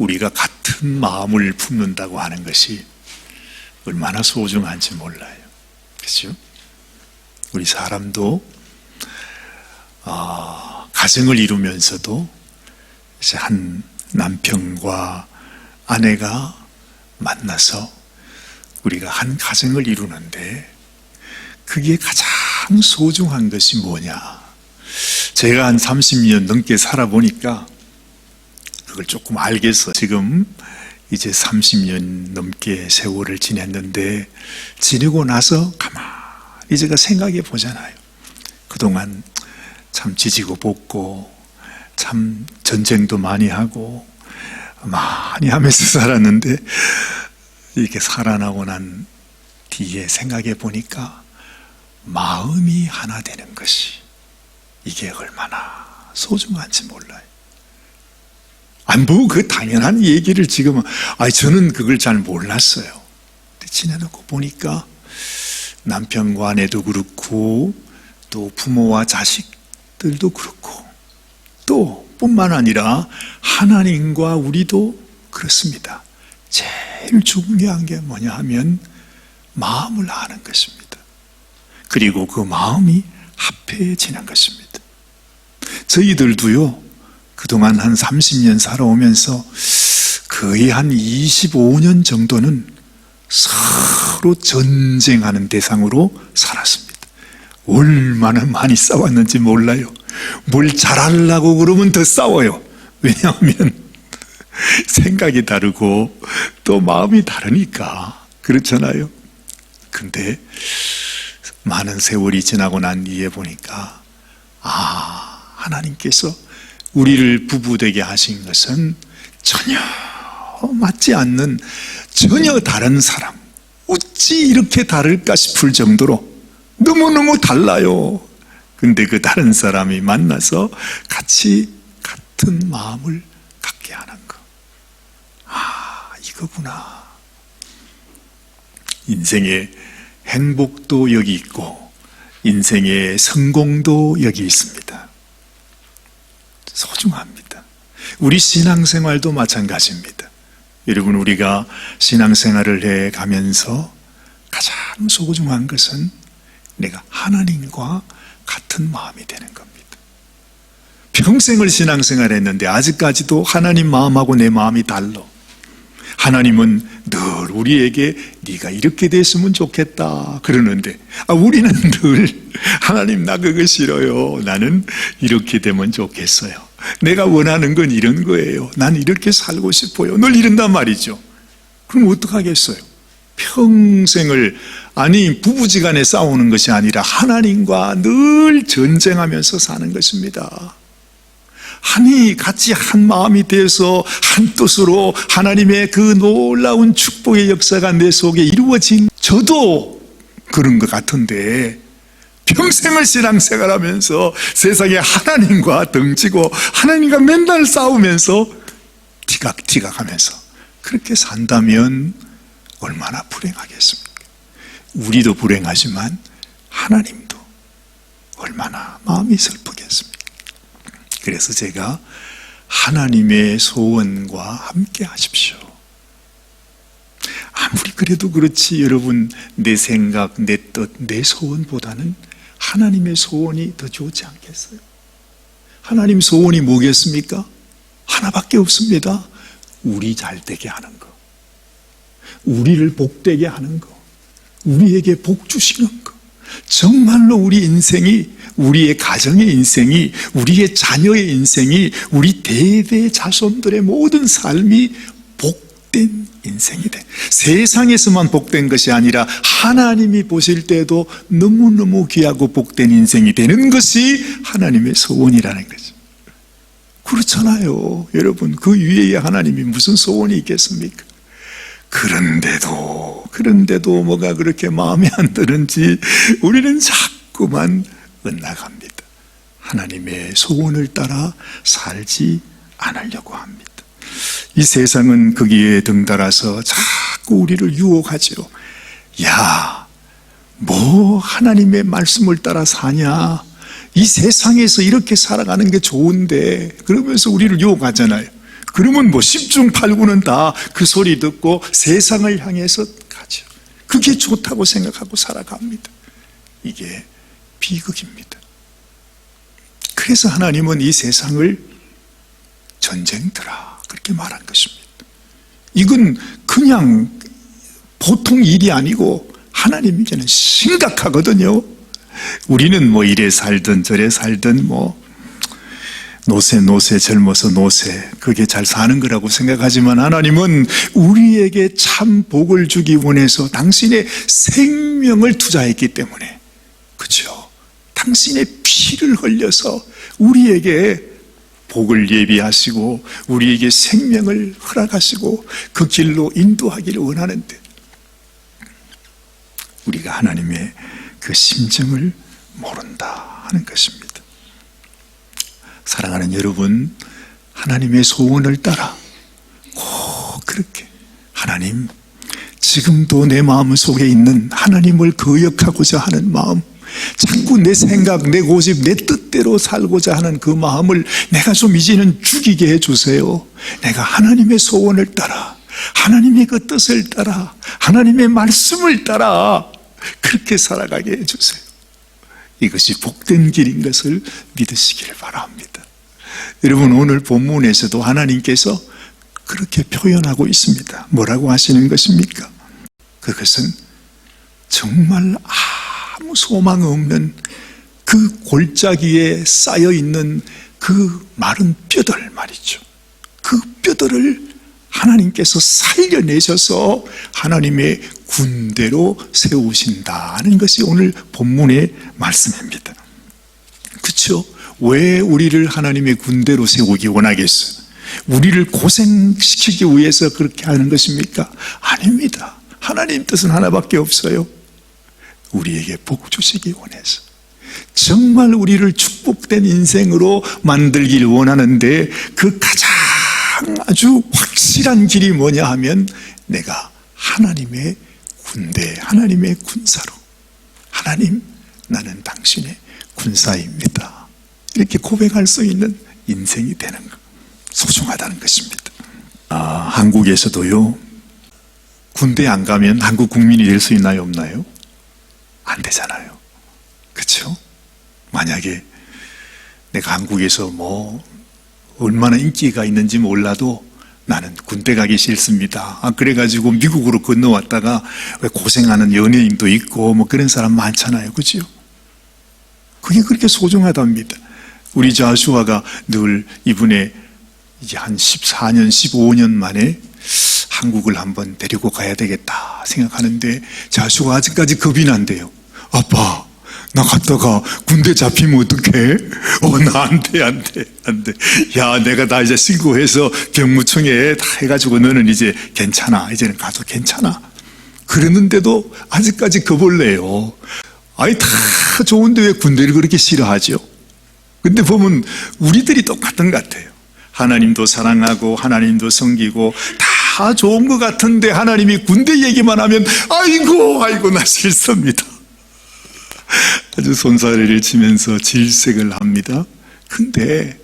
우리가 같은 마음을 품는다고 하는 것이 얼마나 소중한지 몰라요. 그렇죠? 우리 사람도 가정을 이루면서도 이제 한 남편과 아내가 만나서 우리가 한 가정을 이루는데 그게 가장 소중한 것이 뭐냐? 제가 한 30년 넘게 살아보니까 그걸 조금 알겠어요. 지금 이제 30년 넘게 세월을 지냈는데 지내고 나서 가만히 제가 생각해 보잖아요. 그동안 참 지지고 볶고 참 전쟁도 많이 하고 많이 하면서 살았는데 이렇게 살아나고 난 뒤에 생각해 보니까 마음이 하나 되는 것이 이게 얼마나 소중한지 몰라요. 뭐 그 당연한 얘기를 지금 저는 그걸 잘 몰랐어요. 근데 지내놓고 보니까 남편과 아내도 그렇고 또 부모와 자식들도 그렇고 또 뿐만 아니라 하나님과 우리도 그렇습니다. 제일 중요한 게 뭐냐 하면 마음을 아는 것입니다. 그리고 그 마음이 합해지는 것입니다. 저희들도요, 그동안 한 30년 살아오면서 거의 한 25년 정도는 서로 전쟁하는 대상으로 살았습니다. 얼마나 많이 싸웠는지 몰라요. 뭘 잘하려고 그러면 더 싸워요. 왜냐하면 생각이 다르고 또 마음이 다르니까 그렇잖아요. 근데 많은 세월이 지나고 난 뒤에 보니까 하나님께서 우리를 부부되게 하신 것은 전혀 맞지 않는 전혀 다른 사람, 어찌 이렇게 다를까 싶을 정도로 너무너무 달라요. 근데 그 다른 사람이 만나서 같이 같은 마음을 갖게 하는 거. 이거구나. 인생의 행복도 여기 있고 인생의 성공도 여기 있습니다. 소중합니다. 우리 신앙생활도 마찬가지입니다. 여러분, 우리가 신앙생활을 해가면서 가장 소중한 것은 내가 하나님과 같은 마음이 되는 겁니다. 평생을 신앙생활 했는데 아직까지도 하나님 마음하고 내 마음이 달라. 하나님은 늘 우리에게 네가 이렇게 됐으면 좋겠다 그러는데 우리는 늘 하나님 나 그거 싫어요. 나는 이렇게 되면 좋겠어요. 내가 원하는 건 이런 거예요. 난 이렇게 살고 싶어요. 늘 이런단 말이죠. 그럼 어떡하겠어요? 평생을 부부지간에 싸우는 것이 아니라 하나님과 늘 전쟁하면서 사는 것입니다. 같이 한 마음이 되어서 한 뜻으로 하나님의 그 놀라운 축복의 역사가 내 속에 이루어진 저도 그런 것 같은데 평생을 신앙생활하면서 세상에 하나님과 덩치고 하나님과 맨날 싸우면서 티각하면서 그렇게 산다면 얼마나 불행하겠습니까? 우리도 불행하지만 하나님도 얼마나 마음이 슬프겠습니까? 그래서 제가 하나님의 소원과 함께 하십시오. 아무리 그래도 그렇지 여러분, 내 생각, 내 뜻, 내 소원보다는 하나님의 소원이 더 좋지 않겠어요? 하나님 소원이 뭐겠습니까? 하나밖에 없습니다. 우리 잘 되게 하는 거, 우리를 복되게 하는 거, 우리에게 복 주시는 거. 정말로 우리 인생이, 우리의 가정의 인생이, 우리의 자녀의 인생이, 우리 대대 자손들의 모든 삶이 복된 인생이 돼. 세상에서만 복된 것이 아니라 하나님이 보실 때도 너무너무 귀하고 복된 인생이 되는 것이 하나님의 소원이라는 거죠. 그렇잖아요. 여러분, 그 위에 하나님이 무슨 소원이 있겠습니까? 그런데도 뭐가 그렇게 마음에 안 드는지 우리는 자꾸만 엇나갑니다. 하나님의 소원을 따라 살지 않으려고 합니다. 이 세상은 거기에 등달아서 자꾸 우리를 유혹하죠. 야, 뭐 하나님의 말씀을 따라 사냐? 이 세상에서 이렇게 살아가는 게 좋은데, 그러면서 우리를 유혹하잖아요. 그러면 뭐 10중 8구는 다 그 소리 듣고 세상을 향해서 가죠. 그게 좋다고 생각하고 살아갑니다. 이게 비극입니다. 그래서 하나님은 이 세상을 전쟁터라 그렇게 말한 것입니다. 이건 그냥 보통 일이 아니고 하나님에게는 심각하거든요. 우리는 뭐 이래 살든 저래 살든 뭐 노세 젊어서 노세 그게 잘 사는 거라고 생각하지만 하나님은 우리에게 참 복을 주기 원해서 당신의 생명을 투자했기 때문에, 그렇죠? 당신의 피를 흘려서 우리에게 복을 예비하시고 우리에게 생명을 허락하시고 그 길로 인도하기를 원하는데, 우리가 하나님의 그 심정을 모른다 하는 것입니다. 사랑하는 여러분, 하나님의 소원을 따라 꼭 그렇게 하나님, 지금도 내 마음속에 있는 하나님을 거역하고자 하는 마음, 자꾸 내 생각, 내 고집, 내 뜻대로 살고자 하는 그 마음을 내가 좀 이제는 죽이게 해주세요. 내가 하나님의 소원을 따라, 하나님의 그 뜻을 따라, 하나님의 말씀을 따라 그렇게 살아가게 해주세요. 이것이 복된 길인 것을 믿으시길 바랍니다. 여러분, 오늘 본문에서도 하나님께서 그렇게 표현하고 있습니다. 뭐라고 하시는 것입니까? 그것은 정말 아무 소망 없는 그 골짜기에 쌓여있는 그 마른 뼈들 말이죠. 그 뼈들을 하나님께서 살려내셔서 하나님의 군대로 세우신다는 것이 오늘 본문의 말씀입니다. 그렇죠? 왜 우리를 하나님의 군대로 세우기 원하겠어요? 우리를 고생시키기 위해서 그렇게 하는 것입니까? 아닙니다. 하나님 뜻은 하나밖에 없어요. 우리에게 복 주시기 원해서, 정말 우리를 축복된 인생으로 만들길 원하는데, 그 가장 아주 확실한 길이 뭐냐 하면, 내가 하나님의 군대, 하나님의 군사로, 하나님, 나는 당신의 군사입니다, 이렇게 고백할 수 있는 인생이 되는 것, 소중하다는 것입니다. 한국에서도요, 군대 안 가면 한국 국민이 될 수 있나요, 없나요? 안 되잖아요. 그렇죠? 만약에 내가 한국에서 뭐 얼마나 인기가 있는지 몰라도 나는 군대 가기 싫습니다, 그래가지고 미국으로 건너왔다가 왜 고생하는 연예인도 있고 뭐 그런 사람 많잖아요. 그렇죠? 그게 그렇게 소중하답니다. 우리 자수아가 늘 이분의 이제 한 14년, 15년 만에 한국을 한번 데리고 가야 되겠다 생각하는데, 자수가 아직까지 겁이 난대요. 아빠, 나 갔다가 군대 잡히면 어떡해? 나 안 돼. 야, 내가 다 이제 신고해서 병무청에 다 해가지고 너는 이제 괜찮아. 이제는 가도 괜찮아. 그러는데도 아직까지 겁을 내요. 아니, 다 좋은데 왜 군대를 그렇게 싫어하죠? 근데 보면 우리들이 똑같은 것 같아요. 하나님도 사랑하고 하나님도 섬기고 다 좋은 것 같은데 하나님이 군대 얘기만 하면 아이고 나 싫습니다. 아주 손사래를 치면서 질색을 합니다. 근데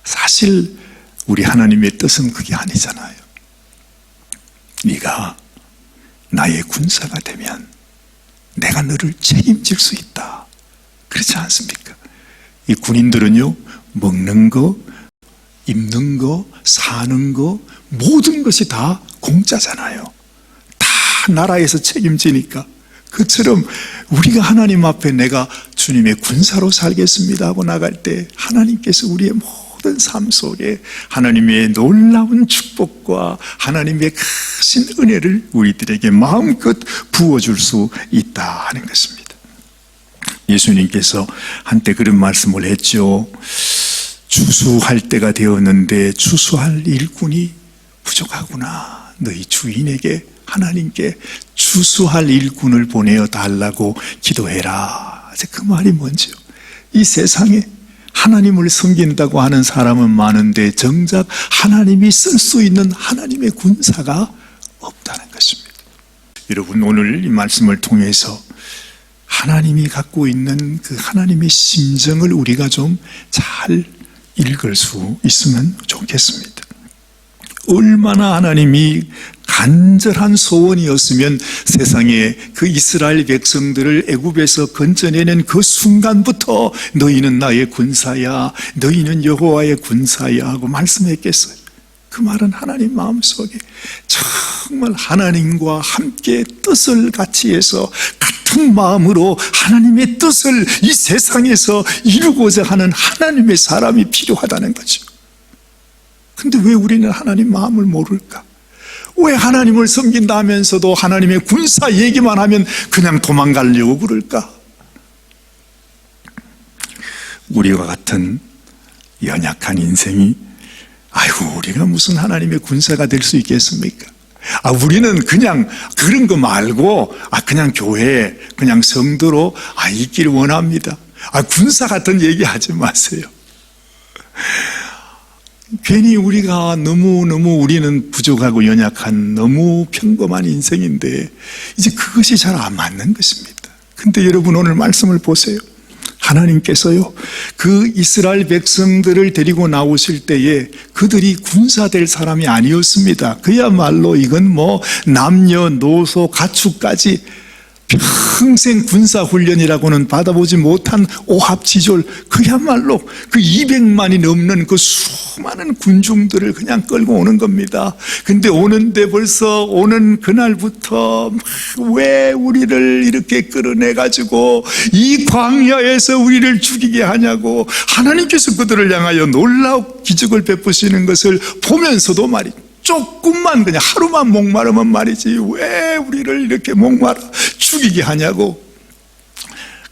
사실 우리 하나님의 뜻은 그게 아니잖아요. 네가 나의 군사가 되면 내가 너를 책임질 수 있다, 그렇지 않습니까? 이 군인들은요, 먹는 거, 입는 거, 사는 거, 모든 것이 다 공짜잖아요. 다 나라에서 책임지니까. 그처럼 우리가 하나님 앞에 내가 주님의 군사로 살겠습니다 하고 나갈 때, 하나님께서 우리의 모든 삶 속에 하나님의 놀라운 축복과 하나님의 크신 은혜를 우리들에게 마음껏 부어줄 수 있다 하는 것입니다. 예수님께서 한때 그런 말씀을 했죠. 추수할 때가 되었는데 추수할 일꾼이 부족하구나. 너희 주인에게, 하나님께 추수할 일꾼을 보내어 달라고 기도해라. 그 말이 뭔지요? 이 세상에 하나님을 섬긴다고 하는 사람은 많은데 정작 하나님이 쓸 수 있는 하나님의 군사가 없다는 것입니다. 여러분, 오늘 이 말씀을 통해서 하나님이 갖고 있는 그 하나님의 심정을 우리가 좀 잘 읽을 수 있으면 좋겠습니다. 얼마나 하나님이 간절한 소원이었으면 세상에 그 이스라엘 백성들을 애굽에서 건져내는 그 순간부터 너희는 나의 군사야, 너희는 여호와의 군사야 하고 말씀했겠어요. 그 말은 하나님 마음속에 정말 하나님과 함께 뜻을 같이 해서 같은 마음으로 하나님의 뜻을 이 세상에서 이루고자 하는 하나님의 사람이 필요하다는 거죠. 근데 왜 우리는 하나님 마음을 모를까? 왜 하나님을 섬긴다 하면서도 하나님의 군사 얘기만 하면 그냥 도망가려고 그럴까? 우리와 같은 연약한 인생이 아이고 우리가 무슨 하나님의 군사가 될 수 있겠습니까? 우리는 그냥 그런 거 말고 그냥 교회에 그냥 성도로 있기를 원합니다. 군사 같은 얘기 하지 마세요. 괜히 우리가 너무너무 우리는 부족하고 연약한 너무 평범한 인생인데 이제 그것이 잘 안 맞는 것입니다. 근데 여러분 오늘 말씀을 보세요. 하나님께서요 그 이스라엘 백성들을 데리고 나오실 때에 그들이 군사될 사람이 아니었습니다. 그야말로 이건 남녀노소 가축까지 평생 군사훈련이라고는 받아보지 못한 오합지졸, 그야말로 그 200만이 넘는 그 수많은 군중들을 그냥 끌고 오는 겁니다. 근데 오는데 벌써 오는 그날부터 왜 우리를 이렇게 끌어내가지고 이 광야에서 우리를 죽이게 하냐고 하나님께서 그들을 향하여 놀라운 기적을 베푸시는 것을 보면서도 말이죠. 조금만 그냥 하루만 목마르면 말이지 왜 우리를 이렇게 목마르 죽이게 하냐고.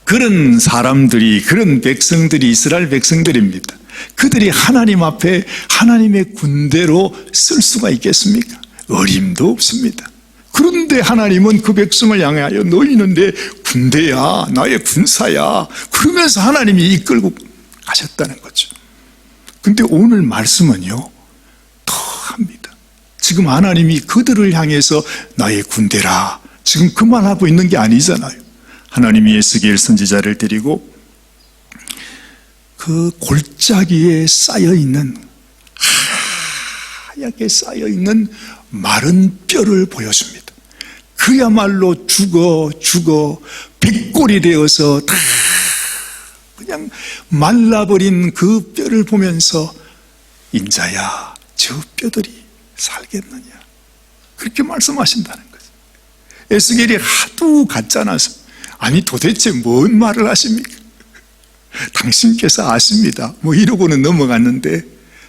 그런 사람들이, 그런 백성들이 이스라엘 백성들입니다. 그들이 하나님 앞에 하나님의 군대로 쓸 수가 있겠습니까? 어림도 없습니다. 그런데 하나님은 그 백성을 향하여 너희는 내 군대야, 나의 군사야 그러면서 하나님이 이끌고 가셨다는 거죠. 근데 오늘 말씀은요 더 합니다. 지금 하나님이 그들을 향해서 나의 군대라 지금 그 말하고 있는 게 아니잖아요. 하나님이 에스겔 선지자를 데리고 그 골짜기에 쌓여있는 하얗게 쌓여있는 마른 뼈를 보여줍니다. 그야말로 죽어 백골이 되어서 다 그냥 말라버린 그 뼈를 보면서 인자야 저 뼈들이 살겠느냐 그렇게 말씀하신다는 거죠. 에스겔이 하도 갖잖아서 아니 도대체 뭔 말을 하십니까? 당신께서 아십니다 이러고는 넘어갔는데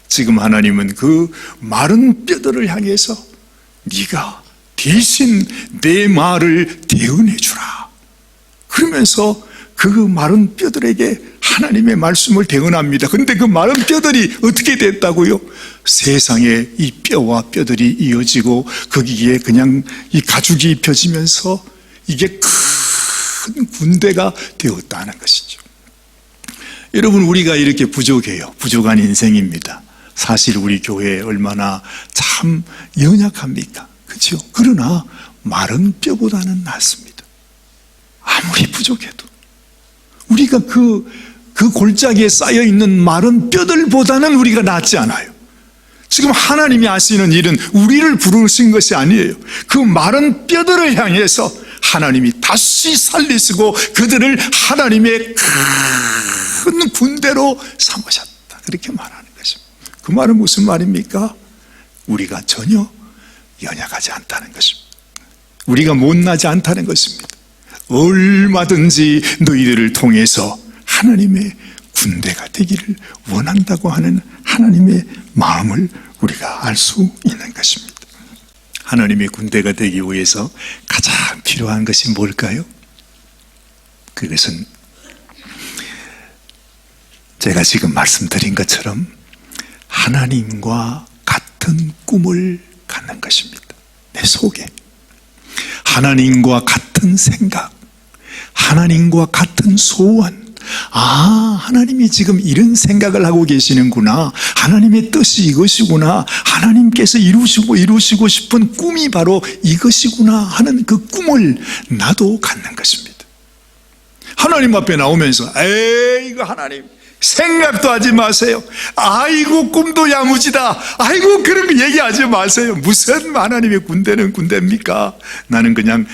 지금 하나님은 그 마른 뼈들을 향해서 네가 대신 내 말을 대언해 주라 그러면서 그 마른 뼈들에게 하나님의 말씀을 대언합니다. 그런데 그 마른 뼈들이 어떻게 됐다고요? 세상에 이 뼈와 뼈들이 이어지고 거기에 그냥 이 가죽이 입혀지면서 이게 큰 군대가 되었다는 것이죠. 여러분 우리가 이렇게 부족해요. 부족한 인생입니다. 사실 우리 교회 얼마나 참 연약합니까? 그렇죠? 그러나 마른 뼈보다는 낫습니다. 아무리 부족해도 우리가 그 골짜기에 쌓여있는 마른 뼈들보다는 우리가 낫지 않아요. 지금 하나님이 하시는 일은 우리를 부르신 것이 아니에요. 그 마른 뼈들을 향해서 하나님이 다시 살리시고 그들을 하나님의 큰 군대로 삼으셨다 그렇게 말하는 것입니다. 그 말은 무슨 말입니까? 우리가 전혀 연약하지 않다는 것입니다. 우리가 못나지 않다는 것입니다. 얼마든지 너희들을 통해서 하나님의 군대가 되기를 원한다고 하는 하나님의 마음을 우리가 알 수 있는 것입니다. 하나님의 군대가 되기 위해서 가장 필요한 것이 뭘까요? 그것은 제가 지금 말씀드린 것처럼 하나님과 같은 꿈을 갖는 것입니다. 내 속에 하나님과 같은 생각, 하나님과 같은 소원. 하나님이 지금 이런 생각을 하고 계시는구나. 하나님의 뜻이 이것이구나. 하나님께서 이루시고 싶은 꿈이 바로 이것이구나 하는 그 꿈을 나도 갖는 것입니다. 하나님 앞에 나오면서 이거 하나님 생각도 하지 마세요. 아이고 꿈도 야무지다, 아이고 그런 거 얘기하지 마세요. 무슨 하나님의 군대는 군대입니까? 나는 그냥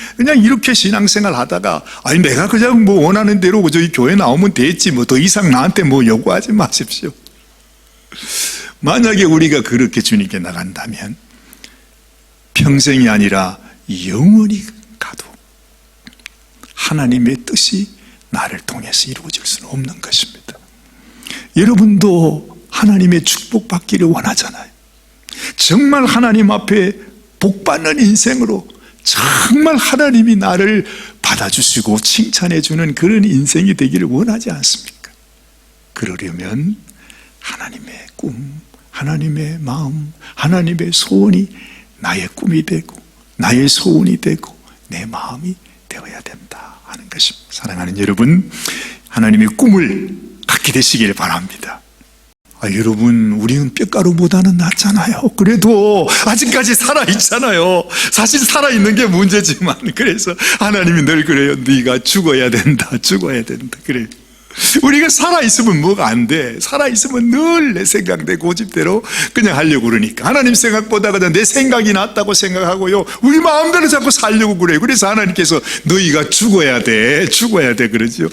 이렇게 신앙생활 하다가 아니 내가 그냥 뭐 원하는 대로 저희 교회 나오면 됐지 뭐 더 이상 나한테 뭐 요구하지 마십시오. 만약에 우리가 그렇게 주님께 나간다면 평생이 아니라 영원히 가도 하나님의 뜻이 나를 통해서 이루어질 수는 없는 것입니다. 여러분도 하나님의 축복받기를 원하잖아요. 정말 하나님 앞에 복받는 인생으로 정말 하나님이 나를 받아주시고 칭찬해주는 그런 인생이 되기를 원하지 않습니까? 그러려면 하나님의 꿈, 하나님의 마음, 하나님의 소원이 나의 꿈이 되고 나의 소원이 되고 내 마음이 되어야 된다 하는 것입니다. 사랑하는 여러분, 하나님의 꿈을 갖게 되시길 바랍니다. 여러분, 우리는 뼈가루보다는 낫잖아요. 그래도 아직까지 살아있잖아요. 사실 살아있는 게 문제지만, 그래서 하나님이 늘 그래요. 네가 죽어야 된다, 죽어야 된다. 그래요. 우리가 살아있으면 뭐가 안 돼. 살아있으면 늘 내 생각, 내 고집대로 그냥 하려고 그러니까. 하나님 생각보다 그냥 내 생각이 낫다고 생각하고요. 우리 마음대로 자꾸 살려고 그래요. 그래서 하나님께서 너희가 죽어야 돼, 죽어야 돼 그러죠.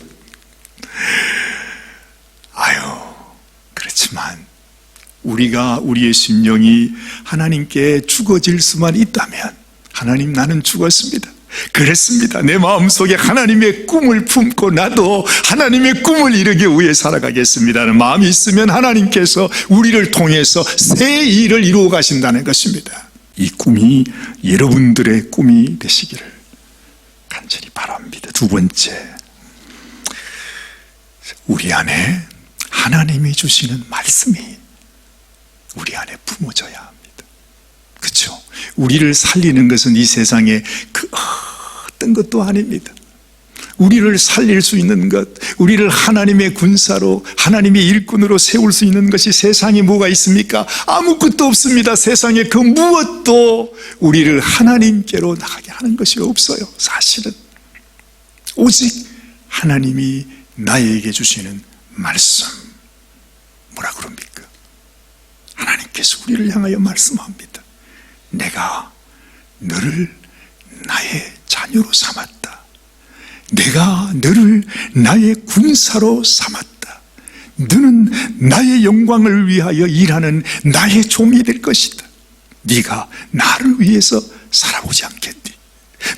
그렇지만 우리가 우리의 심령이 하나님께 죽어질 수만 있다면 하나님 나는 죽었습니다. 그랬습니다. 내 마음속에 하나님의 꿈을 품고 나도 하나님의 꿈을 이루기 위해 살아가겠습니다는 마음이 있으면 하나님께서 우리를 통해서 새 일을 이루어 가신다는 것입니다. 이 꿈이 여러분들의 꿈이 되시기를 간절히 바랍니다. 두 번째, 우리 안에 하나님이 주시는 말씀이 우리 안에 품어져야 합니다. 그렇죠? 우리를 살리는 것은 이 세상에 그 어떤 것도 아닙니다. 우리를 살릴 수 있는 것, 우리를 하나님의 군사로, 하나님의 일꾼으로 세울 수 있는 것이 세상에 뭐가 있습니까? 아무것도 없습니다. 세상에 그 무엇도 우리를 하나님께로 나가게 하는 것이 없어요. 사실은 오직 하나님이 나에게 주시는 말씀, 뭐라 그럽니까? 하나님께서 우리를 향하여 말씀합니다. 내가 너를 나의 자녀로 삼았다. 내가 너를 나의 군사로 삼았다. 너는 나의 영광을 위하여 일하는 나의 종이 될 것이다. 네가 나를 위해서 살아오지 않겠니?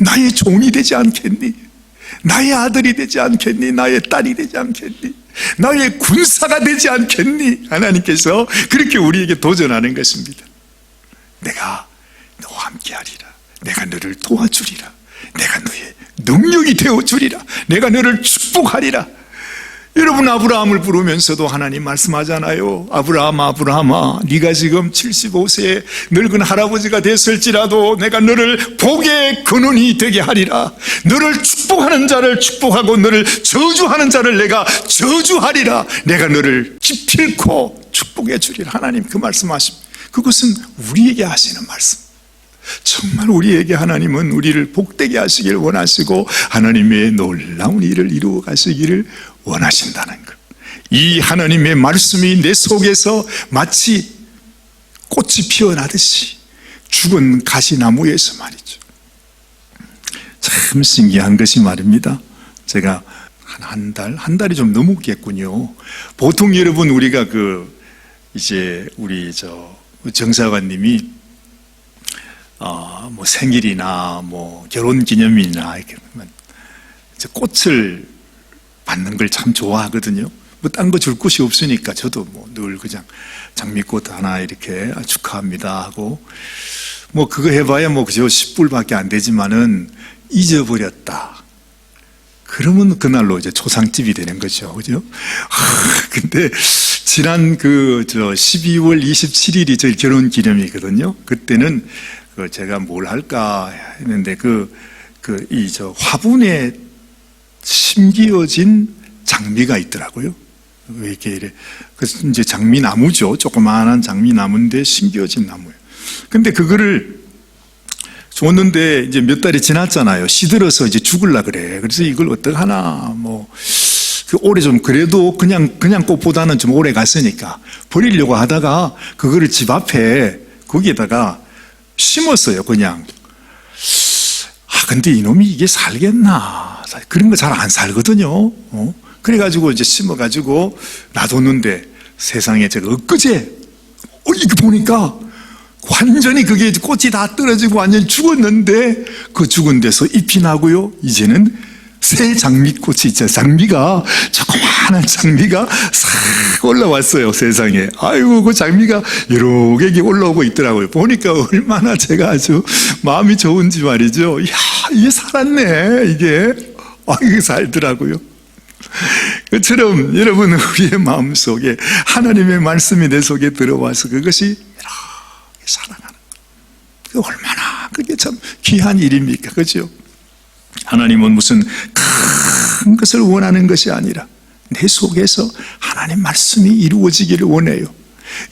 나의 종이 되지 않겠니? 나의 아들이 되지 않겠니? 나의 딸이 되지 않겠니? 나의 군사가 되지 않겠니? 하나님께서 그렇게 우리에게 도전하는 것입니다. 내가 너와 함께하리라. 내가 너를 도와주리라. 내가 너의 능력이 되어주리라. 내가 너를 축복하리라. 여러분, 아브라함을 부르면서도 하나님 말씀하잖아요. 아브라함아, 아브라함아, 네가 지금 75세의 늙은 할아버지가 됐을지라도 내가 너를 복의 근원이 되게 하리라. 너를 축복하는 자를 축복하고 너를 저주하는 자를 내가 저주하리라. 내가 너를 기필코 축복해 주리라. 하나님 그 말씀하십니다. 그것은 우리에게 하시는 말씀. 정말 우리에게 하나님은 우리를 복되게 하시길 원하시고 하나님의 놀라운 일을 이루어 가시기를 원하신다는 것. 이 하나님의 말씀이 내 속에서 마치 꽃이 피어나듯이 죽은 가시나무에서 말이죠. 참 신기한 것이 말입니다. 제가 한 달이 좀 넘었겠군요. 보통 여러분 우리가 이제 우리 정사관님이 뭐 생일이나 뭐 결혼 기념일이나 이렇게 꽃을 받는 걸 참 좋아하거든요. 뭐 딴 거 줄 곳이 없으니까 저도 뭐 늘 그냥 장미꽃 하나 이렇게 축하합니다 하고 뭐 그거 해봐야 뭐 그저 10불밖에 안 되지만은 잊어버렸다. 그러면 그날로 이제 초상집이 되는 거죠. 그죠? 근데 지난 12월 27일이 저희 결혼 기념이거든요. 그때는 제가 뭘 할까 했는데 화분에 심기어진 장미가 있더라고요. 왜 이래. 그래서 이제 장미나무죠. 조그마한 장미나무인데 심기어진 나무예요. 근데 그거를 줬는데 이제 몇 달이 지났잖아요. 시들어서 이제 죽을라 그래. 그래서 이걸 어떡하나 그 오래 좀 그래도 그냥 꽃보다는 좀 오래 갔으니까 버리려고 하다가 그거를 집 앞에 거기에다가 심었어요. 그냥. 근데 이놈이 이게 살겠나? 그런 거 잘 안 살거든요. 그래가지고 이제 심어가지고 놔뒀는데 세상에 제가 엊그제 이거 보니까 완전히 그게 꽃이 다 떨어지고 완전히 죽었는데 그 죽은 데서 잎이 나고요. 이제는 새 장미꽃이 있죠. 장미가, 조그마한 장미가 싹 올라왔어요, 세상에. 아이고, 그 장미가 여러 개 올라오고 있더라고요. 보니까 얼마나 제가 아주 마음이 좋은지 말이죠. 이야, 이게 살았네, 이게. 이게 살더라고요. 그처럼 여러분, 우리의 마음 속에 하나님의 말씀이 내 속에 들어와서 그것이 이렇게 살아가는 거. 얼마나 그게 참 귀한 일입니까? 그죠? 하나님은 무슨 큰 것을 원하는 것이 아니라 내 속에서 하나님 말씀이 이루어지기를 원해요.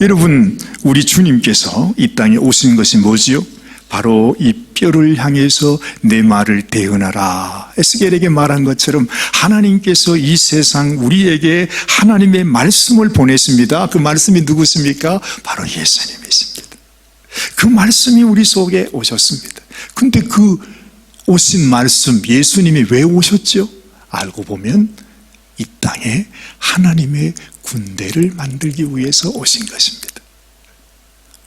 여러분, 우리 주님께서 이 땅에 오신 것이 뭐지요? 바로 이 뼈를 향해서 내 말을 대언하라. 에스겔에게 말한 것처럼 하나님께서 이 세상 우리에게 하나님의 말씀을 보냈습니다. 그 말씀이 누구십니까? 바로 예수님이십니다. 그 말씀이 우리 속에 오셨습니다. 근데 그 오신 말씀, 예수님이 왜 오셨죠? 알고 보면 이 땅에 하나님의 군대를 만들기 위해서 오신 것입니다.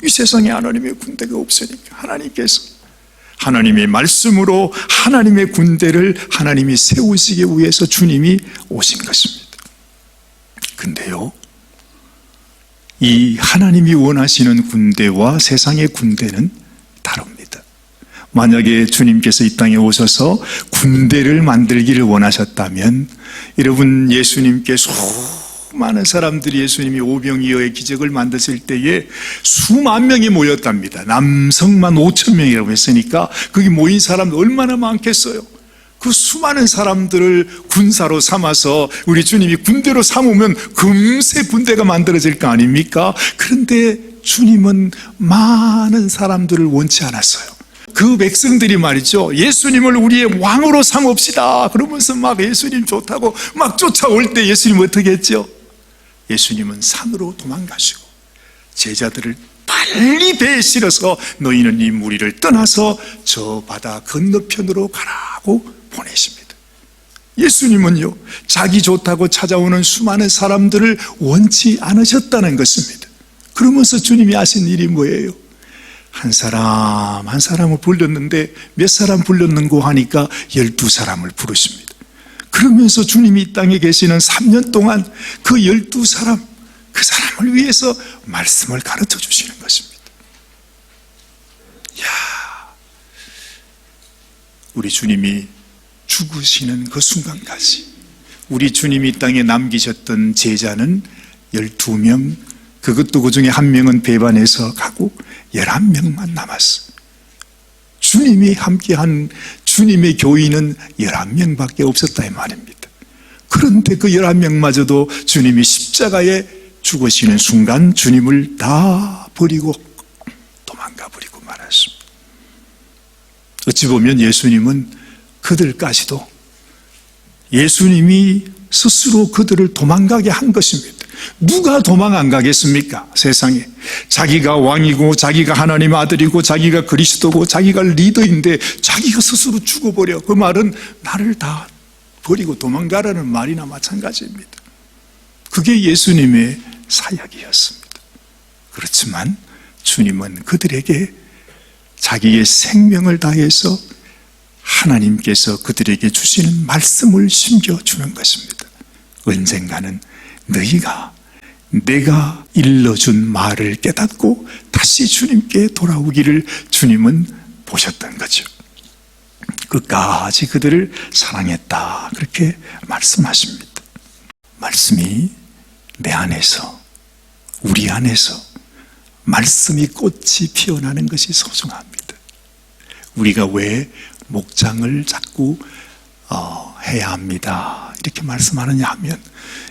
이 세상에 하나님의 군대가 없으니까 하나님께서 하나님의 말씀으로 하나님의 군대를 하나님이 세우시기 위해서 주님이 오신 것입니다. 근데요, 이 하나님이 원하시는 군대와 세상의 군대는 다릅니다. 만약에 주님께서 이 땅에 오셔서 군대를 만들기를 원하셨다면, 여러분, 예수님께 수많은 사람들이 예수님이 오병이어의 기적을 만드실 때에 수만 명이 모였답니다. 남성만 5,000명이라고 했으니까 거기 모인 사람들 얼마나 많겠어요. 그 수많은 사람들을 군사로 삼아서 우리 주님이 군대로 삼으면 금세 군대가 만들어질 거 아닙니까? 그런데 주님은 많은 사람들을 원치 않았어요. 그 백성들이 말이죠, 예수님을 우리의 왕으로 삼읍시다 그러면서 막 예수님 좋다고 막 쫓아올 때 예수님 어떻게 했죠? 예수님은 산으로 도망가시고 제자들을 빨리 배에 실어서 너희는 이 무리를 떠나서 저 바다 건너편으로 가라고 보내십니다. 예수님은요, 자기 좋다고 찾아오는 수많은 사람들을 원치 않으셨다는 것입니다. 그러면서 주님이 하신 일이 뭐예요? 한 사람을 불렀는데 몇 사람 불렀는고 하니까 12사람을 부르십니다. 그러면서 주님이 이 땅에 계시는 3년 동안 그 12사람, 그 사람을 위해서 말씀을 가르쳐 주시는 것입니다. 우리 주님이 죽으시는 그 순간까지 우리 주님이 이 땅에 남기셨던 제자는 12명, 그것도 그 중에 한 명은 배반해서 가고 11명만 남았어요. 주님이 함께한 주님의 교인은 11명밖에 없었다 이 말입니다. 그런데 그 11명마저도 주님이 십자가에 죽으시는 순간 주님을 다 버리고 도망가 버리고 말았습니다. 어찌 보면 예수님은 그들까지도 예수님이 스스로 그들을 도망가게 한 것입니다. 누가 도망 안 가겠습니까? 세상에 자기가 왕이고 자기가 하나님의 아들이고 자기가 그리스도고 자기가 리더인데 자기가 스스로 죽어버려. 그 말은 나를 다 버리고 도망가라는 말이나 마찬가지입니다. 그게 예수님의 사역이었습니다. 그렇지만 주님은 그들에게 자기의 생명을 다해서 하나님께서 그들에게 주시는 말씀을 심겨주는 것입니다. 언젠가는 너희가 내가 일러준 말을 깨닫고 다시 주님께 돌아오기를 주님은 보셨던 거죠. 끝까지 그들을 사랑했다, 그렇게 말씀하십니다. 말씀이 내 안에서, 우리 안에서 말씀이 꽃이 피어나는 것이 소중합니다. 우리가 왜 목장을 자꾸 해야 합니다, 이렇게 말씀하느냐 하면,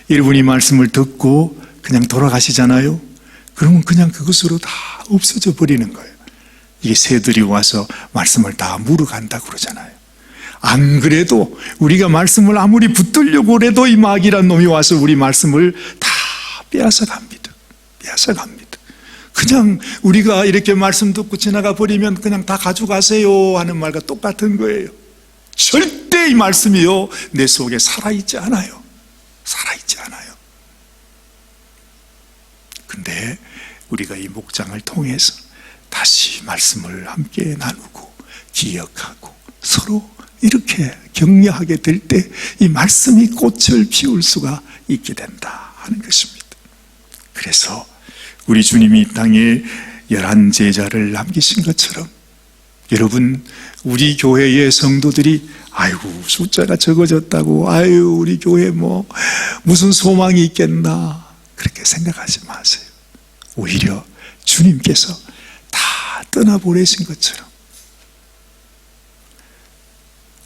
여러분이 말씀을 듣고 그냥 돌아가시잖아요. 그러면 그냥 그것으로 다 없어져 버리는 거예요. 이게 새들이 와서 말씀을 다 물어간다고 그러잖아요. 안 그래도 우리가 말씀을 아무리 붙들려고 해도 이 마귀란 놈이 와서 우리 말씀을 다 빼앗아 갑니다. 빼앗아 갑니다. 그냥 우리가 이렇게 말씀 듣고 지나가 버리면 그냥 다 가져가세요 하는 말과 똑같은 거예요. 절대 이 말씀이요 내 속에 살아있지 않아요. 살아있지 않아요. 근데 우리가 이 목장을 통해서 다시 말씀을 함께 나누고 기억하고 서로 이렇게 격려하게 될 때 이 말씀이 꽃을 피울 수가 있게 된다 하는 것입니다. 그래서 우리 주님이 이 땅에 11제자를 남기신 것처럼 여러분 우리 교회의 성도들이 아이고 숫자가 적어졌다고 아유 우리 교회 뭐 무슨 소망이 있겠나 그렇게 생각하지 마세요. 오히려 주님께서 다 떠나보내신 것처럼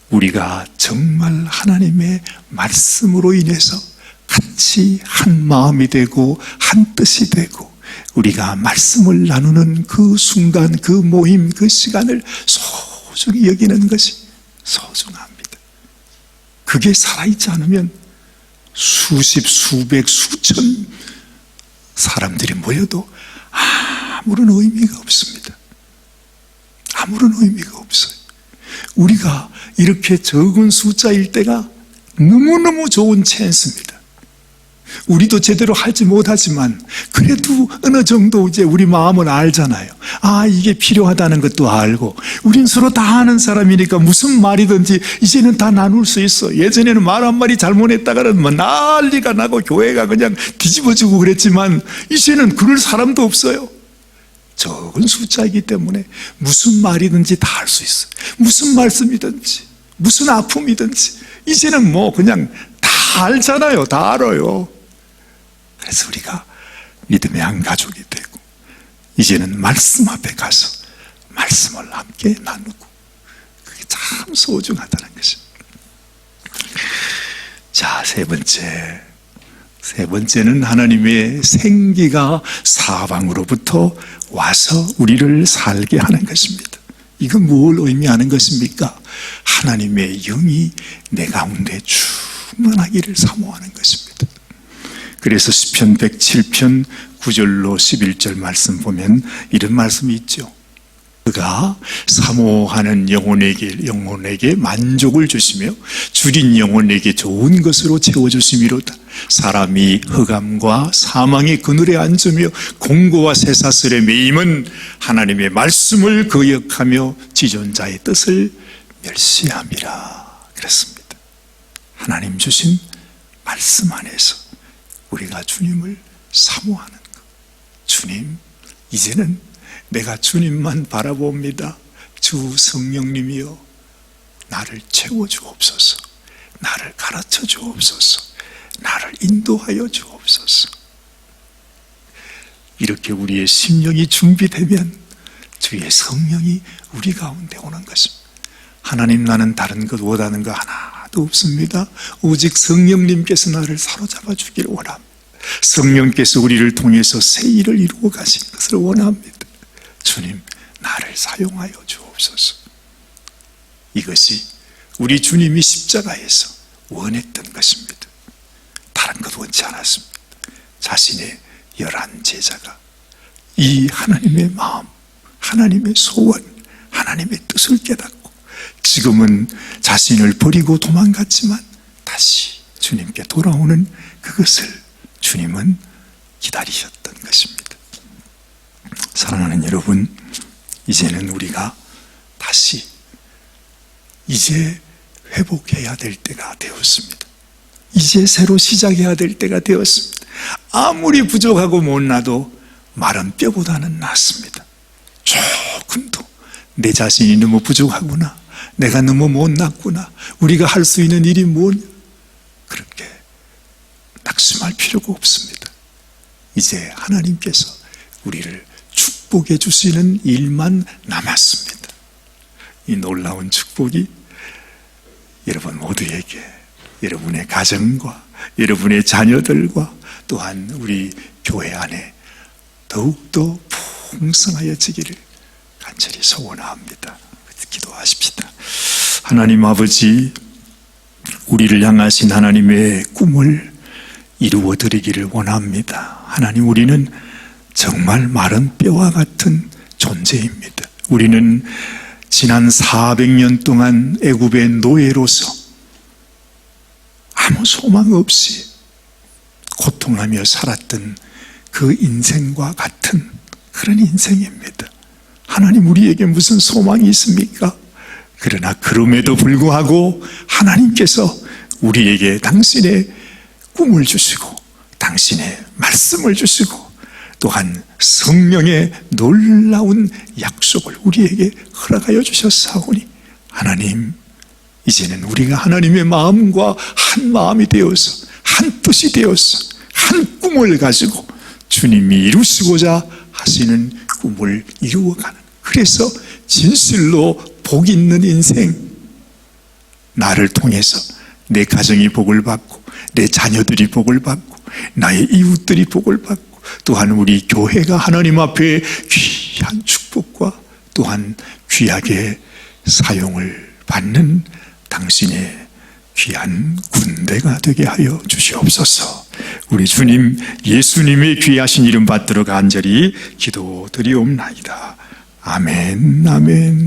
우리가 정말 하나님의 말씀으로 인해서 같이 한 마음이 되고 한 뜻이 되고 우리가 말씀을 나누는 그 순간 그 모임 그 시간을 소중히 여기는 것이 소중합니다. 그게 살아있지 않으면 수십 수백 수천 사람들이 모여도 아무런 의미가 없습니다. 아무런 의미가 없어요. 우리가 이렇게 적은 숫자일 때가 너무너무 좋은 찬스입니다. 우리도 제대로 하지 못하지만 그래도 어느 정도 이제 우리 마음을 알잖아요. 아 이게 필요하다는 것도 알고 우린 서로 다 아는 사람이니까 무슨 말이든지 이제는 다 나눌 수 있어. 예전에는 말 한마디 잘못했다가는 뭐 난리가 나고 교회가 그냥 뒤집어지고 그랬지만 이제는 그럴 사람도 없어요. 적은 숫자이기 때문에 무슨 말이든지 다 할 수 있어요. 무슨 말씀이든지 무슨 아픔이든지 이제는 뭐 그냥 다 알잖아요. 다 알아요. 그래서 우리가 믿음의 한 가족이 되고 이제는 말씀 앞에 가서 말씀을 함께 나누고 그게 참 소중하다는 것입니다. 자, 세 번째는 하나님의 생기가 사방으로부터 와서 우리를 살게 하는 것입니다. 이건 뭘 의미하는 것입니까? 하나님의 영이 내 가운데 충만하기를 사모하는 것입니다. 그래서 시편 107편 9절로 11절 말씀 보면 이런 말씀이 있죠. 그가 사모하는 영혼에게 만족을 주시며 줄인 영혼에게 좋은 것으로 채워주심이로다. 사람이 흑암과 사망의 그늘에 앉으며 공고와 쇠사슬에 매임은 하나님의 말씀을 거역하며 지존자의 뜻을 멸시함이라 그랬습니다. 하나님 주신 말씀 안에서 우리가 주님을 사모하는 것. 주님, 이제는 내가 주님만 바라봅니다. 주 성령님이여 나를 채워주옵소서. 나를 가르쳐 주옵소서. 나를 인도하여 주옵소서. 이렇게 우리의 심령이 준비되면 주의 성령이 우리 가운데 오는 것입니다. 하나님, 나는 다른 것 원하는 거 하나도 없습니다. 오직 성령님께서 나를 사로잡아 주기를 원합니다. 성령께서 우리를 통해서 새 일을 이루어 가시는 것을 원합니다. 주님, 나를 사용하여 주옵소서. 이것이 우리 주님이 십자가에서 원했던 것입니다. 다른 것 원치 않았습니다. 자신의 11제자가 이 하나님의 마음, 하나님의 소원, 하나님의 뜻을 깨닫고 지금은 자신을 버리고 도망갔지만 다시 주님께 돌아오는 그것을 주님은 기다리셨던 것입니다. 사랑하는 여러분, 이제는 우리가 다시 이제 회복해야 될 때가 되었습니다. 이제 새로 시작해야 될 때가 되었습니다. 아무리 부족하고 못나도 마른 뼈보다는 낫습니다. 조금 더 내 자신이 너무 부족하구나, 내가 너무 못났구나, 우리가 할 수 있는 일이 뭐냐, 그렇게 낙심할 필요가 없습니다. 이제 하나님께서 우리를 축복해 주시는 일만 남았습니다. 이 놀라운 축복이 여러분 모두에게, 여러분의 가정과 여러분의 자녀들과 또한 우리 교회 안에 더욱더 풍성하여지기를 간절히 소원합니다. 기도하십시다. 하나님 아버지, 우리를 향하신 하나님의 꿈을 이루어 드리기를 원합니다. 하나님, 우리는 정말 마른 뼈와 같은 존재입니다. 우리는 지난 400년 동안 애굽의 노예로서 아무 소망 없이 고통하며 살았던 그 인생과 같은 그런 인생입니다. 하나님, 우리에게 무슨 소망이 있습니까? 그러나 그럼에도 불구하고 하나님께서 우리에게 당신의 꿈을 주시고 당신의 말씀을 주시고 또한 성령의 놀라운 약속을 우리에게 허락하여 주셨사오니, 하나님, 이제는 우리가 하나님의 마음과 한 마음이 되어서 한 뜻이 되어서 한 꿈을 가지고 주님이 이루시고자 하시는 꿈을 이루어가는, 그래서 진실로 복 있는 인생, 나를 통해서 내 가정이 복을 받고 내 자녀들이 복을 받고 나의 이웃들이 복을 받고 또한 우리 교회가 하나님 앞에 귀한 축복과 또한 귀하게 사용을 받는 당신의 귀한 군대가 되게 하여 주시옵소서. 우리 주님 예수님의 귀하신 이름 받들어 간절히 기도드리옵나이다. 아멘, 아멘.